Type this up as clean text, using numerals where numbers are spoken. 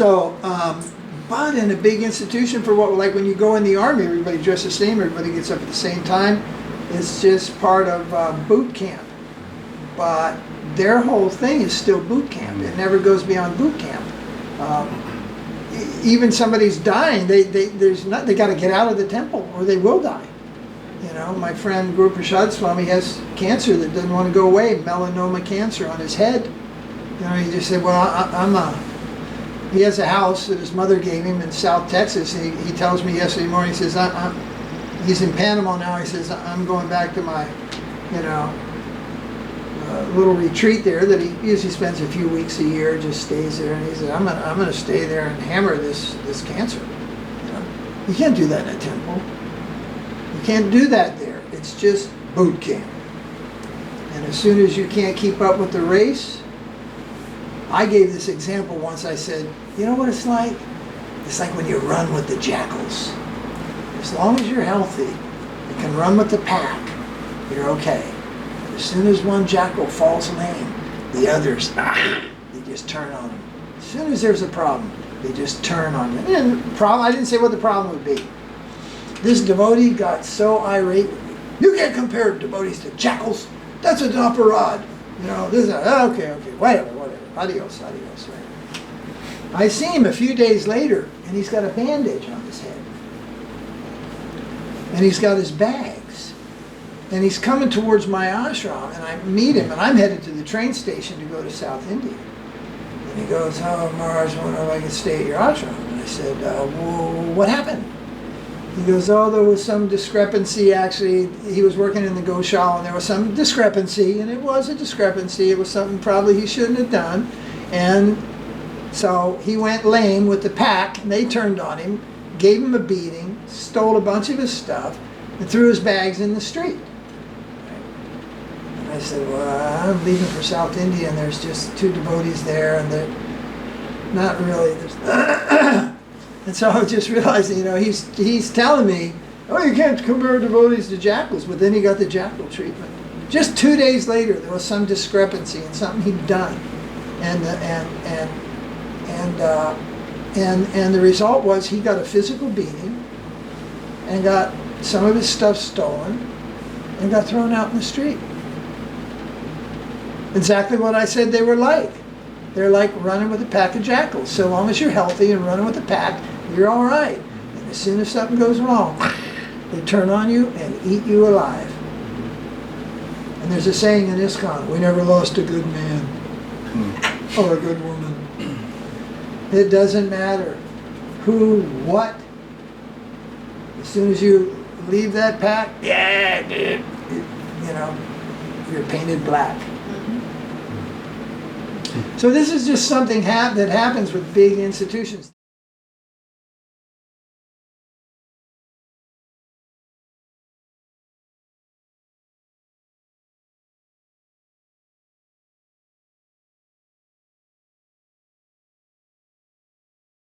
So, but in a big institution, for what, like when you go in the army, everybody dresses the same, everybody gets up at the same time. It's just part of boot camp. But their whole thing is still boot camp. It never goes beyond boot camp. Even somebody's dying, they got to get out of the temple or they will die. You know, my friend Guru Prasad Swami has cancer that doesn't want to go away, melanoma cancer on his head. You know, he just said, well, he has a house that his mother gave him in South Texas. And he tells me yesterday morning, he says, he's in Panama now. He says, I'm going back to my, you know, little retreat there that he usually spends a few weeks a year, just stays there. And he said, I'm gonna stay there and hammer this cancer. You know? You can't do that in a temple. You can't do that there. It's just boot camp. And as soon as you can't keep up with the race, I gave this example once. I said, you know what it's like? It's like when you run with the jackals. As long as you're healthy, you can run with the pack, you're okay. But as soon as one jackal falls lame, the others, they just turn on him. As soon as there's a problem, they just turn on you. And I didn't say what the problem would be. This devotee got so irate with me. You can't compare devotees to jackals. That's an aparad. You know, this is okay, whatever. Adios. Right? I see him a few days later, and he's got a bandage on his head. And he's got his bags. And he's coming towards my ashram, and I meet him, and I'm headed to the train station to go to South India. And he goes, oh, Maharaj, I wonder if I can stay at your ashram. And I said, well, what happened? He goes, oh, there was some discrepancy, actually. He was working in the Goshala, and there was some discrepancy, and it was a discrepancy. It was something probably he shouldn't have done. And so he went lame with the pack, and they turned on him, gave him a beating, stole a bunch of his stuff, and threw his bags in the street. And I said, well, I'm leaving for South India, and there's just 2 devotees there, and they're not really... And so I just realized, you know, he's telling me, oh, you can't compare devotees to jackals, but then he got the jackal treatment. Just 2 days later, there was some discrepancy in something he'd done, and the result was he got a physical beating, and got some of his stuff stolen, and got thrown out in the street. Exactly what I said they were like. They're like running with a pack of jackals. So long as you're healthy and running with a pack, you're all right. And as soon as something goes wrong, they turn on you and eat you alive. And there's a saying in ISKCON, we never lost a good man or a good woman. It doesn't matter who, what. As soon as you leave that pack, yeah, dude, you know, you're painted black. So this is just something that happens with big institutions.